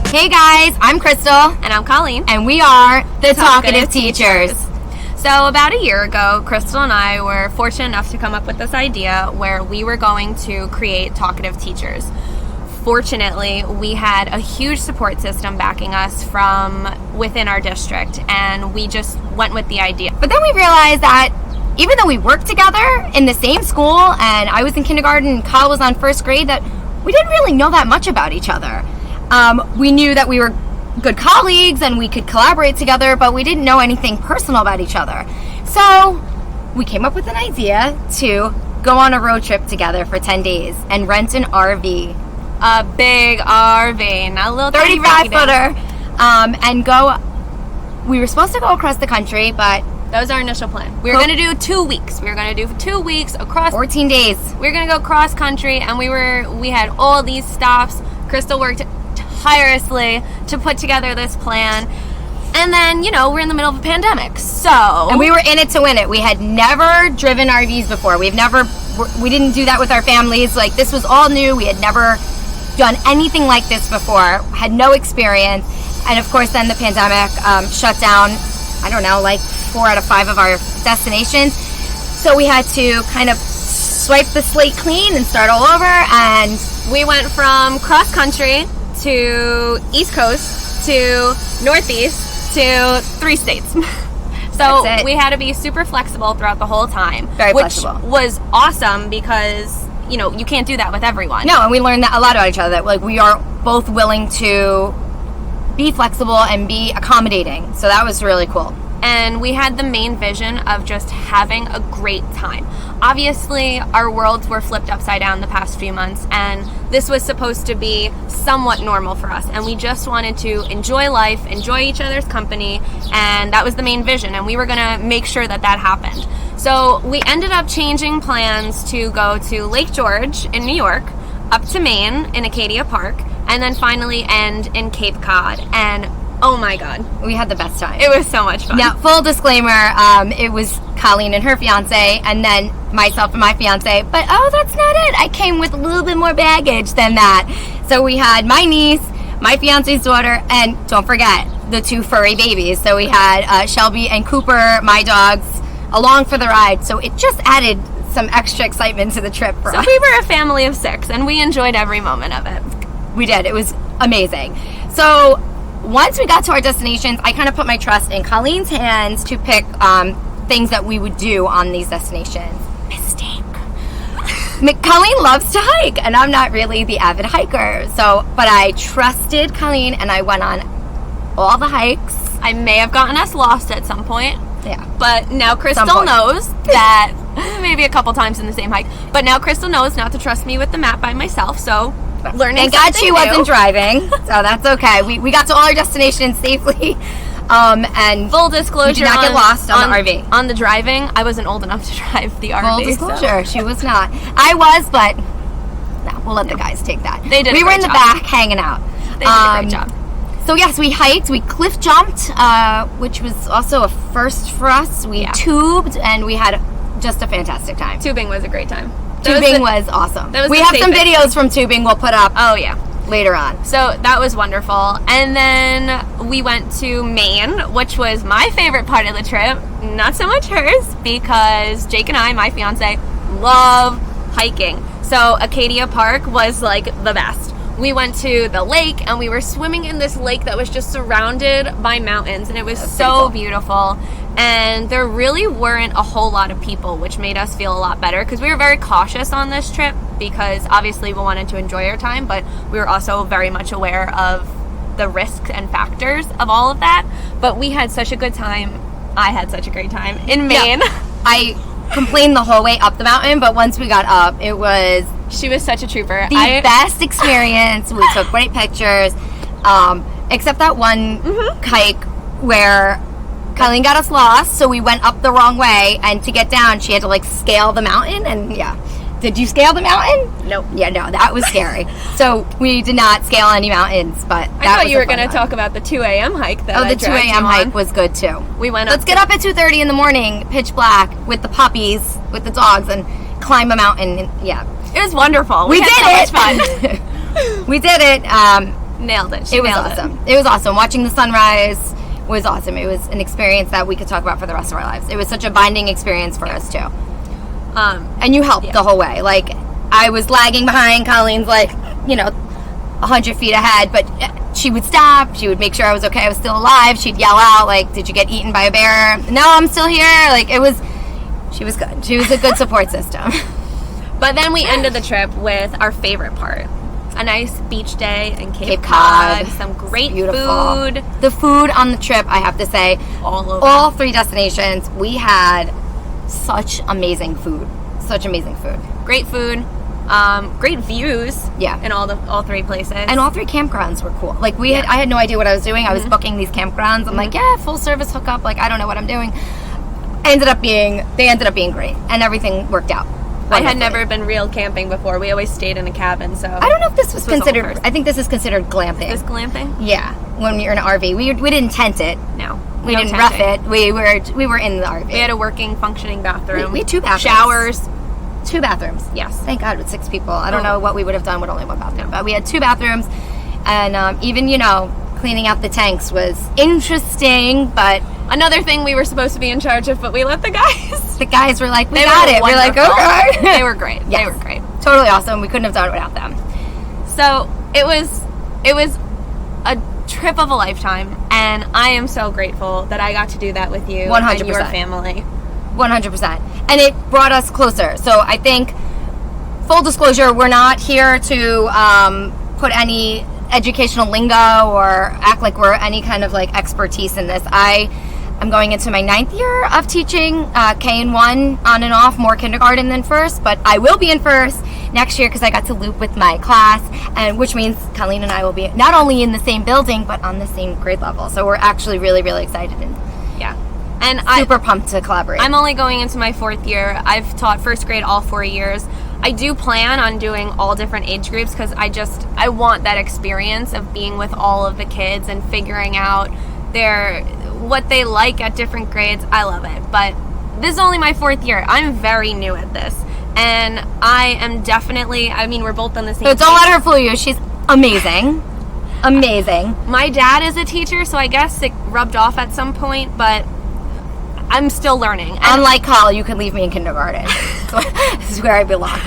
Hey guys, I'm Crystal. And I'm Colleen. And we are the Talkative Teachers. So about a year ago, Crystal and I were fortunate enough to come up with this idea where we were going to create Talkative Teachers. Fortunately, we had a huge support system backing us from within our district, and we just went with the idea. But then we realized that even though we worked together in the same school, and I was in kindergarten and Kyle was on first grade, that we didn't really know that much about each other. We knew that we were good colleagues and we could collaborate together, but we didn't know anything personal about each other. So we came up with an idea to go on a road trip together for 10 days and rent an RV. A big RV, not a little 35-footer, and go. We were supposed to go across the country, but that was our initial plan. We were going to do 2 weeks. We were going to do 2 weeks across 14 days. We were going to go cross country, and we had all these stops. Crystal worked tirelessly to put together this plan. And then, we're in the middle of a pandemic, so... And we were in it to win it. We had never driven RVs before. We didn't do that with our families. Like, this was all new. We had never done anything like this before. Had no experience. And, of course, then the pandemic shut down, I don't know, like 4 out of 5 of our destinations. So we had to kind of swipe the slate clean and start all over. And we went from cross country to East Coast to Northeast to 3 states. So we had to be super flexible throughout the whole time. Very flexible. Which was awesome because, you can't do that with everyone. No, and we learned that a lot about each other. That like we are both willing to be flexible and be accommodating. So that was really cool. And we had the main vision of just having a great time. Obviously, our worlds were flipped upside down the past few months, and this was supposed to be somewhat normal for us. And we just wanted to enjoy life, enjoy each other's company, and that was the main vision. And we were going to make sure that happened. So we ended up changing plans to go to Lake George in New York, up to Maine in Acadia Park, and then finally end in Cape Cod. And oh my God, we had the best time. It was so much fun. Now, full disclaimer, it was Colleen and her fiance, and then myself and my fiance. But that's not it. I came with a little bit more baggage than that. So we had my niece, my fiance's daughter, and don't forget the 2 furry babies. So we had Shelby and Cooper, my dogs, along for the ride. So it just added some extra excitement to the trip for us. So we were a family of 6, and we enjoyed every moment of it. We did. It was amazing. So once we got to our destinations, I kind of put my trust in Colleen's hands to pick things that we would do on these destinations. Mistake. Colleen loves to hike, and I'm not really the avid hiker. But I trusted Colleen, and I went on all the hikes. I may have gotten us lost at some point. Yeah. But now Crystal knows that, maybe a couple times in the same hike, but now Crystal knows not to trust me with the map by myself, so learning. Thank God she wasn't driving, so that's okay. We got to all our destinations safely. And full disclosure, we did not get lost on the RV. On the driving, I wasn't old enough to drive the RV. Full disclosure, she was not. I was, but no, we'll let the guys take that. They did. We were in the back hanging out. They did a great job. So yes, we hiked, we cliff jumped, which was also a first for us. We tubed, and we had just a fantastic time. Tubing was a great time. Tubing was awesome. We have some videos from tubing we'll put up later on. So that was wonderful. And then we went to Maine, which was my favorite part of the trip. Not so much hers, because Jake and I, my fiance, love hiking. So Acadia Park was like the best. We went to the lake, and we were swimming in this lake that was just surrounded by mountains, and it was so beautiful. And there really weren't a whole lot of people, which made us feel a lot better, because we were very cautious on this trip, because obviously we wanted to enjoy our time, but we were also very much aware of the risks and factors of all of that. But we had such a good time. I had such a great time in Maine. Yeah. I complained the whole way up the mountain, but once we got up, it was... She was such a trooper. The best experience. We took great pictures, except that one hike where Colleen got us lost, so we went up the wrong way, and to get down, she had to scale the mountain, and Did you scale the mountain? Nope. Yeah, no, that was scary. So we did not scale any mountains, but I thought you were going to talk about the 2 a.m. hike that I the 2 a.m. hike was good too. We went Let's get up at 2:30 in the morning, pitch black, with the puppies, with the dogs, and climb a mountain. And, it was wonderful. We did had so much fun. We did it. Nailed it. It was awesome. It was awesome. Watching the sunrise was awesome. It was an experience that we could talk about for the rest of our lives. It was such a binding experience for us too. And you helped the whole way. Like, I was lagging behind. Colleen's like, 100 feet ahead, but she would stop. She would make sure I was okay. I was still alive. She'd yell out, like, did you get eaten by a bear? No, I'm still here. Like, she was good. She was a good support system. But then we ended the trip with our favorite part. A nice beach day in Cape Cod. Some great Beautiful food. The food on the trip, I have to say, all 3 destinations, we had such amazing food. Such amazing food. Great food. Great views. Yeah. In all 3 places. And all 3 campgrounds were cool. Like, I had no idea what I was doing. I was booking these campgrounds. I'm like, yeah, full service hookup. Like, I don't know what I'm doing. They ended up being great, and everything worked out. I had never been real camping before. We always stayed in a cabin, so I don't know if this was considered. I think this is considered glamping. Is this glamping? Yeah, when you're in an RV, we didn't tent it. No, we didn't rough it. We were in the RV. We had a working, functioning bathroom. We had 2 bathrooms. Showers. 2 bathrooms. Yes. Thank God, with 6 people. I don't know what we would have done with only 1 bathroom, but we had 2 bathrooms, and even cleaning out the tanks was interesting, but. Another thing we were supposed to be in charge of, but we let the guys. The guys were like, we got it. We're like, okay. They were great. Yes. They were great. Totally awesome. We couldn't have done it without them. So it was a trip of a lifetime, and I am so grateful that I got to do that with you 100%. and your family. 100%. And it brought us closer. So I think, full disclosure, we're not here to put any educational lingo or act like we're any kind of like expertise in this. I'm going into my 9th year of teaching K-1 on and off, more kindergarten than first, but I will be in first next year because I got to loop with my class, and which means Colleen and I will be not only in the same building but on the same grade level. So we're actually really, really excited and And super pumped to collaborate. I'm only going into my 4th year. I've taught first grade all 4 years. I do plan on doing all different age groups because I want that experience of being with all of the kids and figuring out what they like at different grades. I love it. But this is only my 4th year. I'm very new at this. And I am definitely, we're both on the same So don't let her fool you. She's amazing. Amazing. My dad is a teacher, so I guess it rubbed off at some point, but I'm still learning. And unlike Kyle, you can leave me in kindergarten. This is where I belong.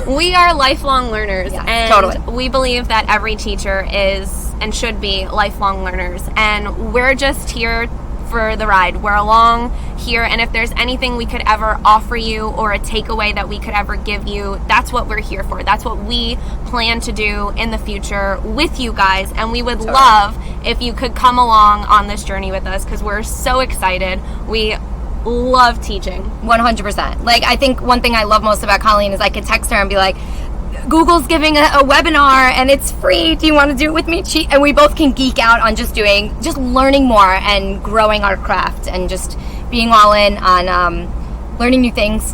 We are lifelong learners, and totally. We believe that every teacher is and should be lifelong learners, and we're just here for the ride. We're along here, and if there's anything we could ever offer you or a takeaway that we could ever give you, that's what we're here for. That's what we plan to do in the future with you guys, and we would love if you could come along on this journey with us because we're so excited. We love teaching. 100%. Like, I think one thing I love most about Colleen is I can text her and be like, Google's giving a webinar and it's free. Do you want to do it with me? And we both can geek out on just learning more and growing our craft and just being all in on learning new things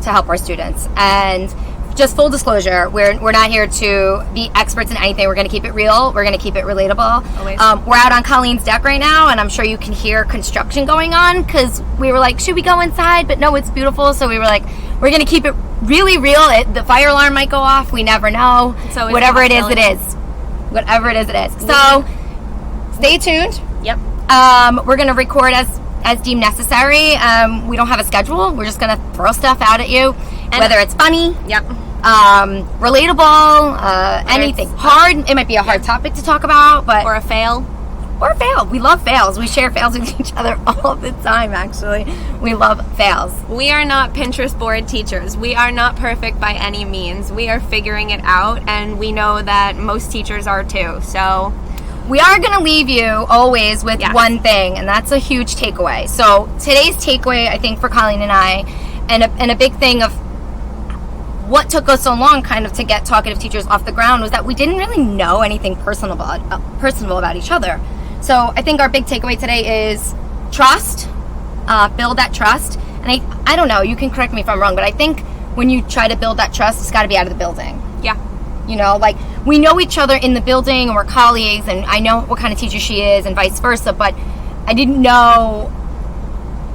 to help our students. And just full disclosure, we're not here to be experts in anything. We're going to keep it real. We're going to keep it relatable. We're out on Colleen's deck right now, and I'm sure you can hear construction going on because we were like, should we go inside? But no, it's beautiful. So we were like, we're going to keep it really real. The fire alarm might go off. We never know. Whatever it is, it is. Whatever it is, it is. So stay tuned. Yep. We're going to record as deemed necessary. We don't have a schedule. We're just going to throw stuff out at you, whether it's funny. Yep. Relatable, anything. Hard. It might be a hard topic to talk about, but or a fail. We love fails. We share fails with each other all the time, actually. We love fails. We are not Pinterest board teachers. We are not perfect by any means. We are figuring it out, and we know that most teachers are too. So we are going to leave you always with one thing, and that's a huge takeaway. So today's takeaway, I think, for Colleen and I, and a big thing of what took us so long kind of to get Talkative Teachers off the ground was that we didn't really know anything personal about each other. So I think our big takeaway today is trust, build that trust. And I don't know, you can correct me if I'm wrong, but I think when you try to build that trust, it's got to be out of the building. Yeah. Like we know each other in the building and we're colleagues, and I know what kind of teacher she is and vice versa, but I didn't know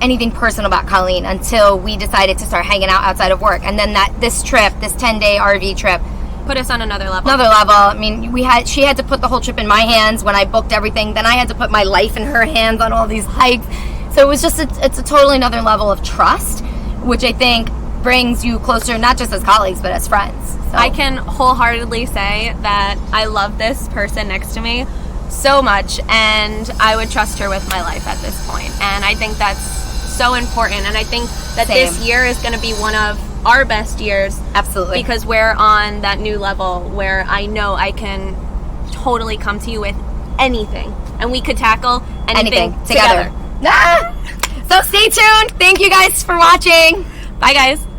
anything personal about Colleen until we decided to start hanging out outside of work. And then this 10-day RV trip Put us on another level. Another level. I mean, she had to put the whole trip in my hands when I booked everything. Then I had to put my life in her hands on all these hikes. So it was just it's a totally another level of trust, which I think brings you closer, not just as colleagues, but as friends. So. I can wholeheartedly say that I love this person next to me so much, and I would trust her with my life at this point. And I think that's so important. And I think that Same. this year is going to be one of our best years. Absolutely. Because we're on that new level where I know I can totally come to you with anything. And we could tackle anything together. So stay tuned. Thank you guys for watching. Bye, guys.